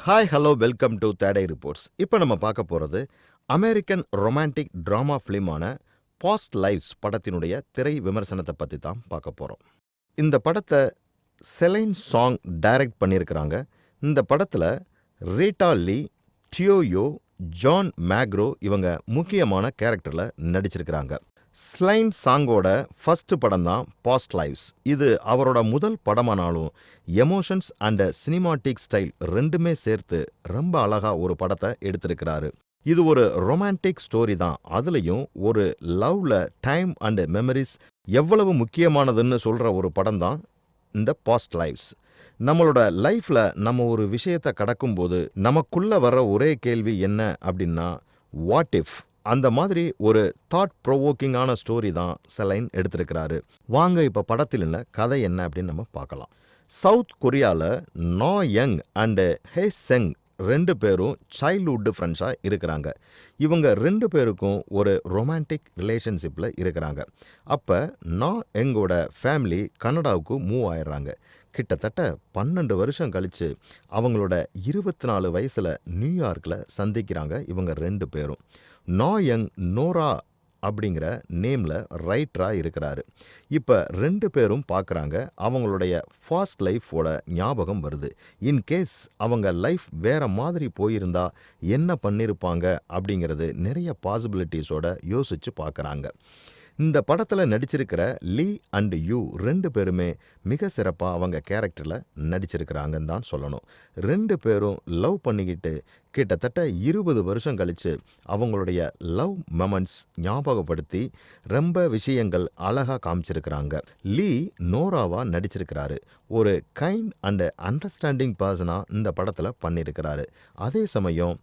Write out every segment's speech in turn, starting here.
Hi hello welcome to தேடை reports. இப்போ நம்ம பார்க்க போகிறது அமெரிக்கன் ரொமான்டிக் ட்ராமா ஃபிலிமான பாஸ்ட் லைவ்ஸ் படத்தினுடைய திரை விமர்சனத்தை பற்றி தான் பார்க்க போகிறோம். இந்த படத்தை செலைன் சாங் டைரக்ட் பண்ணியிருக்கிறாங்க. இந்த படத்தில் ரீட்டா லீ, டியோயோ, ஜான் மேக்ரோ இவங்க முக்கியமான கேரக்டரில் நடிச்சிருக்கிறாங்க. ஸ்லைன் சாங்கோட ஃபர்ஸ்ட் படம் தான் பாஸ்ட் லைவ்ஸ். இது அவரோட முதல் படமானாலும் எமோஷன்ஸ் அண்ட் சினிமாட்டிக் ஸ்டைல் ரெண்டுமே சேர்த்து ரொம்ப அழகா ஒரு படத்தை எடுத்திருக்கிறாரு. இது ஒரு ரொமான்டிக் ஸ்டோரி தான். அதுலேயும் ஒரு லவ்ல டைம் அண்ட் மெமரிஸ் எவ்வளவு முக்கியமானதுன்னு சொல்கிற ஒரு படம் தான் இந்த பாஸ்ட் லைவ்ஸ். நம்மளோட லைஃப்பில் நம்ம ஒரு விஷயத்தை கடக்கும்போது நமக்குள்ள வர்ற ஒரே கேள்வி என்ன அப்படின்னா, வாட் இஃப்? அந்த மாதிரி ஒரு தாட் ப்ரொவோக்கிங்கான ஸ்டோரி தான் செலைன் எடுத்திருக்கிறாரு. வாங்க இப்போ படத்தில் இல்லை கதை என்ன அப்படின்னு நம்ம பார்க்கலாம். சவுத் கொரியாவில் நோ யங் அண்டு ஹே செங் ரெண்டு பேரும் சைல்ட்ஹுட் ஃப்ரெண்ட்ஸாக இருக்கிறாங்க. இவங்க ரெண்டு பேருக்கும் ஒரு ரொமான்டிக் ரிலேஷன்ஷிப்பில் இருக்கிறாங்க. அப்போ நோ யங்கோட ஃபேமிலி கனடாவுக்கு மூவ் ஆயிடுறாங்க. கிட்டத்தட்ட 12 வருஷம் கழித்து அவங்களோட 24 வயசில் நியூயார்க்கில் சந்திக்கிறாங்க இவங்க ரெண்டு பேரும். நோ யங் நோரா அப்படிங்கிற நேமில் ரைட்டராக இருக்கிறாரு. இப்போ ரெண்டு பேரும் பார்க்குறாங்க. அவங்களுடைய ஃபாஸ்ட் லைஃபோட ஞாபகம் வருது. இன்கேஸ் அவங்க லைஃப் வேறு மாதிரி போயிருந்தா என்ன பண்ணியிருப்பாங்க அப்படிங்கிறது நிறைய பாசிபிலிட்டிஸோட யோசித்து பார்க்குறாங்க. இந்த படத்தில் நடிச்சிருக்கிற லீ அண்ட் யூ ரெண்டு பேருமே மிக சிறப்பாக அவங்க கேரக்டரில் நடிச்சிருக்கிறாங்கன்னு தான் சொல்லணும். ரெண்டு பேரும் லவ் பண்ணிக்கிட்டு கிட்டத்தட்ட 20 வருஷம் கழித்து அவங்களுடைய லவ் மொமெண்ட்ஸ் ஞாபகப்படுத்தி ரொம்ப விஷயங்கள் அழகாக காமிச்சிருக்கிறாங்க. லீ நோராவாக நடிச்சிருக்கிறாரு. ஒரு கைண்ட் அண்ட் அண்டர்ஸ்டாண்டிங் பர்சனாக இந்த படத்தில் பண்ணியிருக்கிறாரு. அதே சமயம்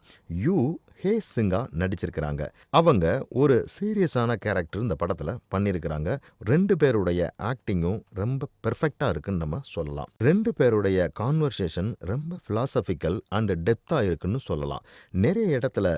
யூ ஹே சிங்கா நடிச்சிருக்கிறாங்க. அவங்க ஒரு சீரியஸான கேரக்டர் இந்த படத்தில் பண்ணியிருக்கிறாங்க. ரெண்டு பேருடைய ஆக்டிங்கும் ரொம்ப பெர்ஃபெக்டாக இருக்குன்னு நம்ம சொல்லலாம். ரெண்டு பேருடைய கான்வர்சேஷன் ரொம்ப ஃபிலாசபிக்கல் அண்ட் டெப்த்தாக இருக்குன்னு சொல்லலாம். நிறைய இடத்துல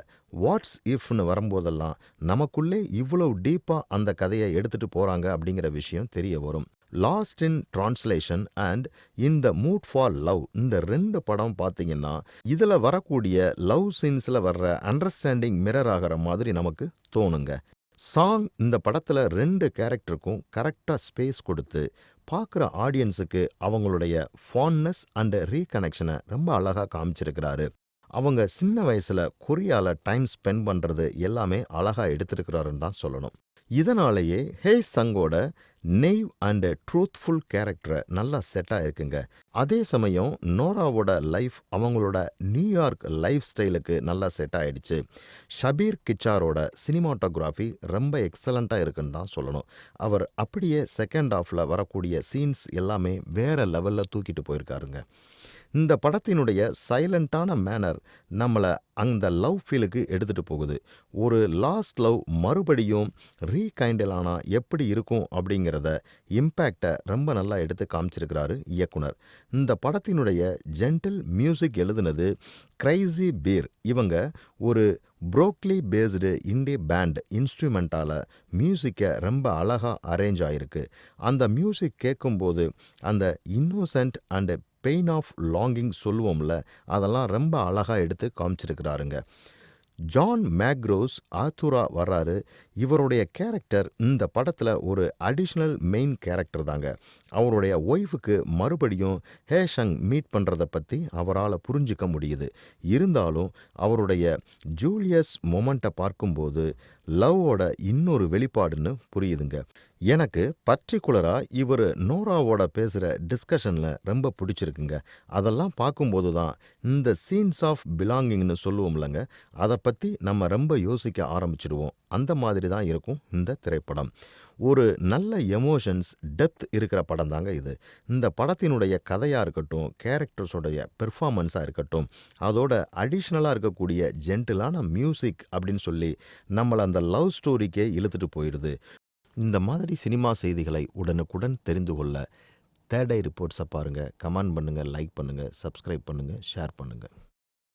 வாட்ஸ் இஃப்னு வரும்போதெல்லாம் நமக்குள்ளே இவ்வளோ டீப்பாக அந்த கதையை எடுத்துகிட்டு போகிறாங்க அப்படிங்கிற விஷயம் தெரிய வரும். Last in translation and in the mood for love இந்த ரெண்டு படம் பார்த்தீங்கன்னா இதில் வரக்கூடிய லவ் சீன்ஸில் வர்ற அண்டர்ஸ்டாண்டிங் மிரர் ஆகிற மாதிரி நமக்கு தோணுங்க. சாங் இந்த படத்தில் ரெண்டு கேரக்டருக்கும் கரெக்டாக ஸ்பேஸ் கொடுத்து பார்க்குற ஆடியன்ஸுக்கு அவங்களுடைய ஃபான்னஸ் அண்ட் ரீகனெக்ஷனை ரொம்ப அழகாக காமிச்சிருக்கிறாரு. அவங்க சின்ன வயசில் கொரியாவில் டைம் ஸ்பெண்ட் பண்ணுறது எல்லாமே அழகாக எடுத்துருக்கிறாருன்னு தான் சொல்லணும். இதனாலேயே ஹே சங்கோட நெய்வ் அண்ட் ட்ரூத்ஃபுல் கேரக்டரை நல்லா செட்டாக இருக்குங்க. அதே சமயம் நோராவோட லைஃப் அவங்களோட நியூயார்க் லைஃப் ஸ்டைலுக்கு நல்லா செட் ஆகிடுச்சு. ஷபீர் கிச்சாரோட சினிமாட்டோகிராஃபி ரொம்ப எக்ஸலண்ட்டாக இருக்குன்னு தான் சொல்லணும். அவர் அப்படியே செகண்ட் ஹாஃபில் வரக்கூடிய சீன்ஸ் எல்லாமே வேறு லெவலில் தூக்கிட்டு போயிருக்காருங்க. இந்த படத்தினுடைய சைலண்டான மேனர் நம்மளை அந்த லவ் ஃபீலுக்கு எடுத்துகிட்டு போகுது. ஒரு லாஸ்ட் லவ் மறுபடியும் ரீகைண்டலானா எப்படி இருக்கும் அப்படிங்கிறத இம்பேக்டை ரொம்ப நல்லா எடுத்து காமிச்சிருக்கிறாரு இயக்குனர். இந்த படத்தினுடைய ஜென்டில் மியூசிக் எழுதுனது கிரைசி பீர். இவங்க ஒரு புரோக்லி பேஸ்டு இண்டி பேண்ட் இன்ஸ்ட்ருமெண்ட்டால் மியூசிக்கை ரொம்ப அழகாக அரேஞ்ச் ஆகிருக்கு. அந்த மியூசிக் கேட்கும்போது அந்த innocent and pain of longing சொல்லுவோம்ல, அதெல்லாம் ரொம்ப அழகாக எடுத்து காமிச்சிருக்கிறாருங்க. ஜான் மேக்ரோஸ் ஆத்துரா வர்றாரு. இவருடைய கேரக்டர் இந்த படத்தில் ஒரு அடிஷ்னல் மெயின் கேரக்டர் தாங்க. அவருடைய ஒய்ஃபுக்கு மறுபடியும் ஹேஷங் மீட் பண்ணுறதை பற்றி அவரால் புரிஞ்சிக்க முடியுது. இருந்தாலும் அவருடைய ஜூலியஸ் மொமெண்ட்டை பார்க்கும்போது லவ்வோட இன்னொரு வெளிப்பாடுன்னு புரியுதுங்க. எனக்கு பர்டிகுலராக இவர் நோராவோட பேசுகிற டிஸ்கஷனில் ரொம்ப பிடிச்சிருக்குங்க. அதெல்லாம் பார்க்கும்போது தான் இந்த சீன்ஸ் ஆஃப் பிலாங்கிங்னு சொல்லுவோம்லங்க, அதை பற்றி நம்ம ரொம்ப யோசிக்க ஆரம்பிச்சிடுவோம். அந்த மாதிரி தான் இருக்கும் இந்த திரைப்படம். ஒரு நல்ல எமோஷன்ஸ் டெப்த் இருக்கிற படம் தாங்க இது. இந்த படத்தினுடைய கதையாக இருக்கட்டும், கேரக்டர்ஸோடைய பெர்ஃபார்மன்ஸாக இருக்கட்டும், அதோட அடிஷ்னலாக இருக்கக்கூடிய ஜென்டிலான மியூசிக் அப்படின்னு சொல்லி நம்மளை அந்த லவ் ஸ்டோரிக்கே இழுத்துட்டு போயிடுது. இந்த மாதிரி சினிமா செய்திகளை உடனுக்குடன் தெரிந்து கொள்ள தேடை ரிப்போர்ட்ஸை பாருங்கள். கமெண்ட் பண்ணுங்கள், லைக் பண்ணுங்கள், சப்ஸ்கிரைப் பண்ணுங்கள், ஷேர் பண்ணுங்கள்.